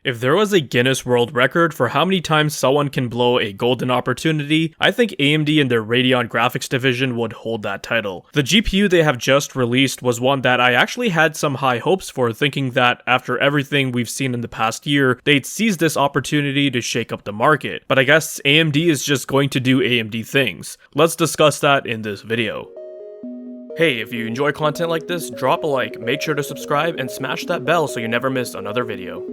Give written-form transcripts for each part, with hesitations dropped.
If there was a Guinness World Record for how many times someone can blow a golden opportunity, I think AMD and their Radeon graphics division would hold that title. The GPU they have just released was one that I actually had some high hopes for, thinking that after everything we've seen in the past year, they'd seize this opportunity to shake up the market. But I guess AMD is just going to do AMD things. Let's discuss that in this video. Hey, if you enjoy content like this, drop a like, make sure to subscribe, and smash that bell so you never miss another video.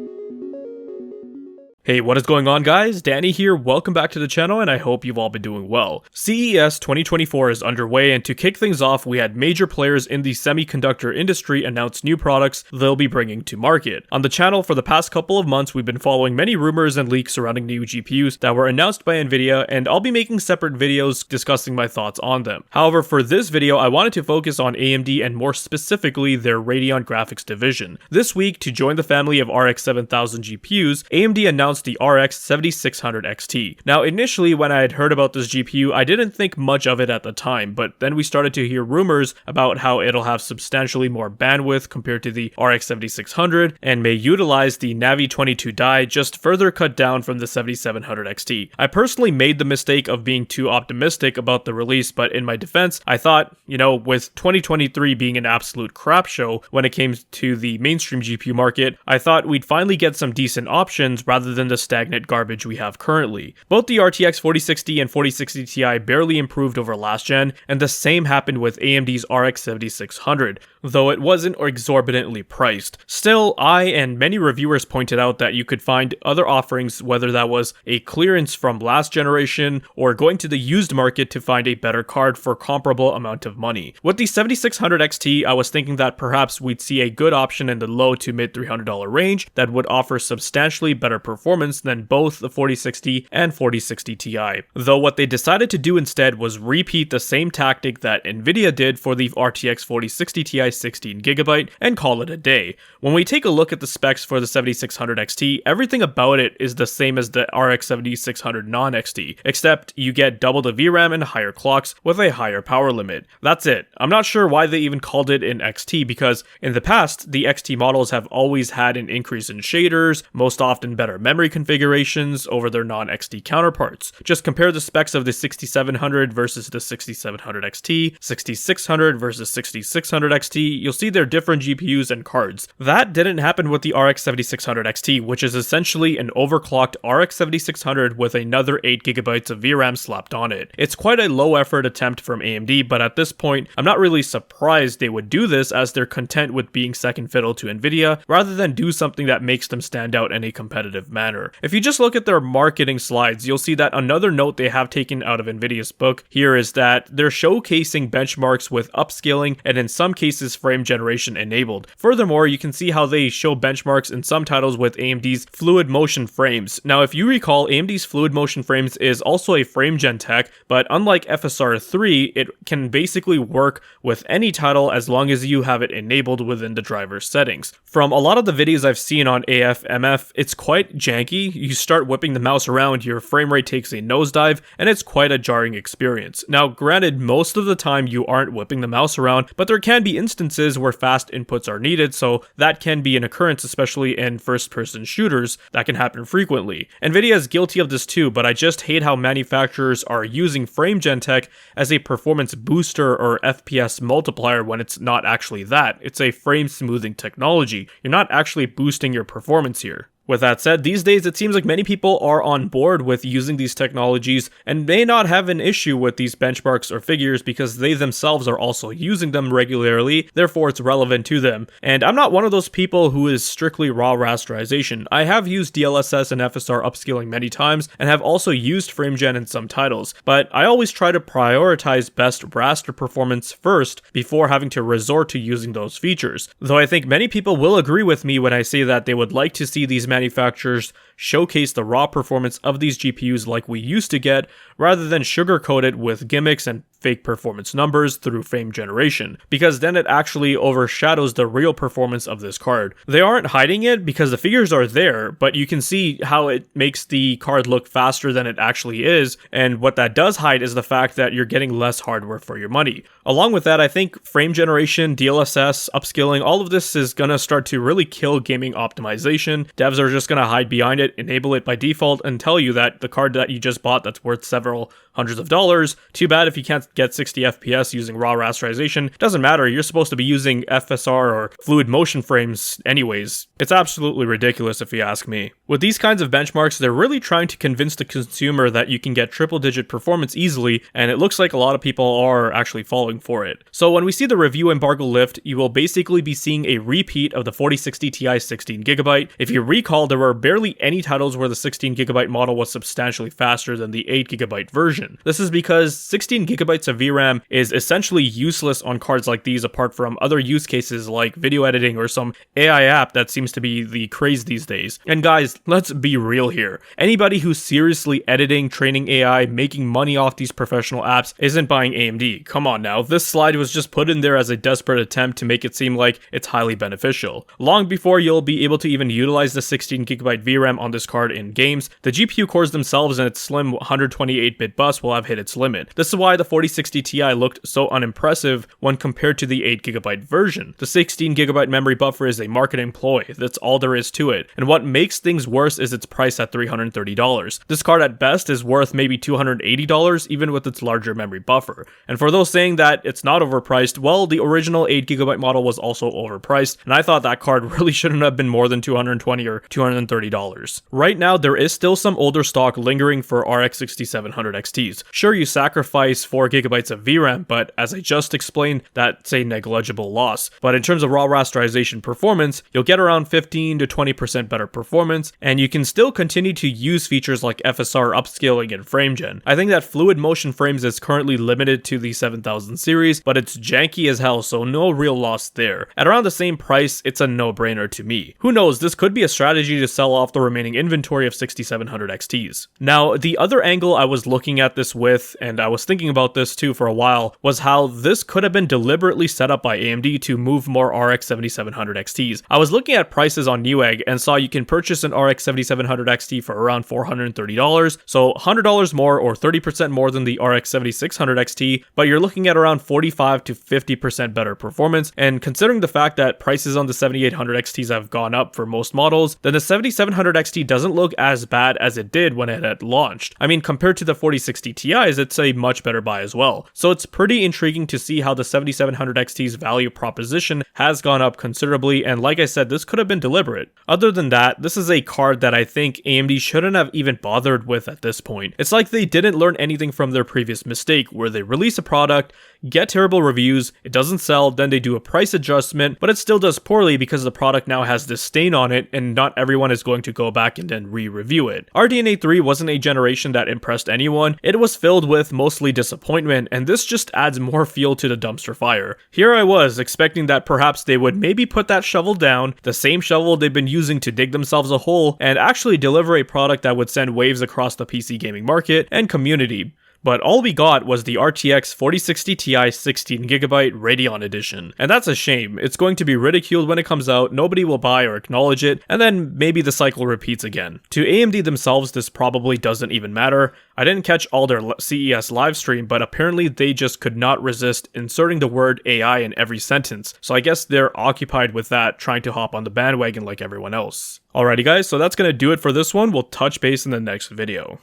Hey, what is going on, guys? Danny here, welcome back to the channel, and I hope you've all been doing well. CES 2024 is underway, and to kick things off, we had major players in the semiconductor industry announce new products they'll be bringing to market. On the channel, for the past couple of months, we've been following many rumors and leaks surrounding new GPUs that were announced by Nvidia, and I'll be making separate videos discussing my thoughts on them. However, for this video, I wanted to focus on AMD and more specifically their Radeon graphics division. This week, to join the family of RX 7000 GPUs, AMD announced the RX 7600 XT. Now, initially, when I had heard about this GPU, I didn't think much of it at the time, but then we started to hear rumors about how it'll have substantially more bandwidth compared to the RX 7600 and may utilize the Navi 22 die, just further cut down from the 7700 XT. I personally made the mistake of being too optimistic about the release, but in my defense, I thought, with 2023 being an absolute crap show when it came to the mainstream GPU market, I thought we'd finally get some decent options rather than the stagnant garbage we have currently. Both the RTX 4060 and 4060 Ti barely improved over last gen, and the same happened with AMD's RX 7600, though it wasn't exorbitantly priced. Still, I and many reviewers pointed out that you could find other offerings, whether that was a clearance from last generation or going to the used market to find a better card for comparable amount of money. With the 7600 XT, I was thinking that perhaps we'd see a good option in the low to mid $300 range that would offer substantially better performance than both the 4060 and 4060 Ti. Though what they decided to do instead was repeat the same tactic that Nvidia did for the RTX 4060 Ti 16GB and call it a day. When we take a look at the specs for the 7600 XT, everything about it is the same as the RX 7600 non-XT, except you get double the VRAM and higher clocks with a higher power limit. That's it. I'm not sure why they even called it an XT, because in the past, the XT models have always had an increase in shaders, most often better memory configurations over their non-XT counterparts. Just compare the specs of the 6700 versus the 6700 XT, 6600 versus 6600 XT, you'll see they're different GPUs and cards. That didn't happen with the RX 7600 XT, which is essentially an overclocked RX 7600 with another 8GB of VRAM slapped on it. It's quite a low effort attempt from AMD, but at this point, I'm not really surprised they would do this, as they're content with being second fiddle to Nvidia rather than do something that makes them stand out in a competitive manner. If you just look at their marketing slides, you'll see that another note they have taken out of Nvidia's book here is that they're showcasing benchmarks with upscaling and in some cases frame generation enabled. Furthermore, you can see how they show benchmarks in some titles with AMD's fluid motion frames. Now, if you recall, AMD's fluid motion frames is also a frame gen tech, but unlike FSR 3, it can basically work with any title as long as you have it enabled within the driver settings. From a lot of the videos I've seen on AFMF, it's quite janky. You start whipping the mouse around, your frame rate takes a nosedive, and it's quite a jarring experience. Now, granted, most of the time you aren't whipping the mouse around, but there can be instances where fast inputs are needed, so that can be an occurrence, especially in first-person shooters. That can happen frequently. Nvidia is guilty of this too, but I just hate how manufacturers are using frame gen tech as a performance booster or FPS multiplier when it's not actually that. It's a frame smoothing technology. You're not actually boosting your performance here. With that said, these days it seems like many people are on board with using these technologies and may not have an issue with these benchmarks or figures because they themselves are also using them regularly, therefore it's relevant to them. And I'm not one of those people who is strictly raw rasterization. I have used DLSS and FSR upscaling many times and have also used FrameGen in some titles, but I always try to prioritize best raster performance first before having to resort to using those features. Though I think many people will agree with me when I say that they would like to see these manufacturers showcase the raw performance of these GPUs like we used to get, rather than sugarcoat it with gimmicks and fake performance numbers through frame generation, because then it actually overshadows the real performance of this card. They aren't hiding it because the figures are there, but you can see how it makes the card look faster than it actually is, and what that does hide is the fact that you're getting less hardware for your money. Along with that, I think frame generation, DLSS, upscaling, all of this is gonna start to really kill gaming optimization. Devs are just gonna hide behind it, enable it by default, and tell you that the card that you just bought that's worth several hundreds of dollars, too bad if you can't get 60 FPS using raw rasterization. Doesn't matter, you're supposed to be using FSR or fluid motion frames anyways. It's absolutely ridiculous if you ask me. With these kinds of benchmarks, they're really trying to convince the consumer that you can get triple-digit performance easily, and it looks like a lot of people are actually falling for it. So when we see the review embargo lift, you will basically be seeing a repeat of the 4060 Ti 16GB. If you recall, there were barely any titles where the 16GB model was substantially faster than the 8GB version. This is because 16GB of VRAM is essentially useless on cards like these apart from other use cases like video editing or some AI app that seems to be the craze these days. And guys, let's be real here. Anybody who's seriously editing, training AI, making money off these professional apps isn't buying AMD. Come on now, this slide was just put in there as a desperate attempt to make it seem like it's highly beneficial. Long before you'll be able to even utilize the 16GB VRAM on this card in games, the GPU cores themselves and its slim 128-bit bus will have hit its limit. This is why the 4060 Ti looked so unimpressive when compared to the 8GB version. The 16GB memory buffer is a marketing ploy, that's all there is to it, and what makes things worse is its price at $330. This card at best is worth maybe $280 even with its larger memory buffer. And for those saying that it's not overpriced, well, the original 8GB model was also overpriced, and I thought that card really shouldn't have been more than $220 or $230. Right now, there is still some older stock lingering for RX 6700 XT. Sure, you sacrifice 4GB of VRAM, but as I just explained, that's a negligible loss. But in terms of raw rasterization performance, you'll get around 15 to 20% better performance, and you can still continue to use features like FSR upscaling and frame gen. I think that fluid motion frames is currently limited to the 7000 series, but it's janky as hell, so no real loss there. At around the same price, it's a no-brainer to me. Who knows, this could be a strategy to sell off the remaining inventory of 6700 XTs. Now, the other angle I was looking at this with, and I was thinking about this too for a while, was how this could have been deliberately set up by AMD to move more RX 7700 XTs. I was looking at prices on Newegg and saw you can purchase an RX 7700 XT for around $430, so $100 more or 30% more than the RX 7600 XT, but you're looking at around 45 to 50% better performance, and considering the fact that prices on the 7800 XTs have gone up for most models, then the 7700 XT doesn't look as bad as it did when it had launched. I mean, compared to the 4060 Ti's, it's a much better buy as well. So it's pretty intriguing to see how the 7700 XT's value proposition has gone up considerably, and like I said, this could have been deliberate. Other than that, this is a card that I think AMD shouldn't have even bothered with at this point. It's like they didn't learn anything from their previous mistake, where they release a product, get terrible reviews, it doesn't sell, then they do a price adjustment, but it still does poorly because the product now has this stain on it, and not everyone is going to go back and then re-review it. RDNA 3 wasn't a generation that impressed anyone, it was filled with mostly disappointment, and this just adds more fuel to the dumpster fire. Here I was, expecting that perhaps they would maybe put that shovel down, the same shovel they've been using to dig themselves a hole, and actually deliver a product that would send waves across the PC gaming market and community. But all we got was the RTX 4060 Ti 16GB Radeon edition. And that's a shame. It's going to be ridiculed when it comes out, nobody will buy or acknowledge it, and then maybe the cycle repeats again. To AMD themselves, this probably doesn't even matter. I didn't catch all their CES livestream, but apparently they just could not resist inserting the word AI in every sentence. So I guess they're occupied with that, trying to hop on the bandwagon like everyone else. Alrighty guys, so that's gonna do it for this one. We'll touch base in the next video.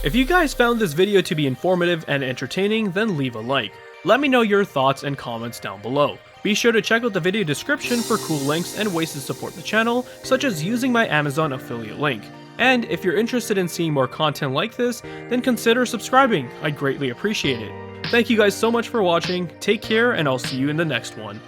If you guys found this video to be informative and entertaining, then leave a like. Let me know your thoughts and comments down below. Be sure to check out the video description for cool links and ways to support the channel, such as using my Amazon affiliate link. And if you're interested in seeing more content like this, then consider subscribing, I'd greatly appreciate it. Thank you guys so much for watching, take care, and I'll see you in the next one.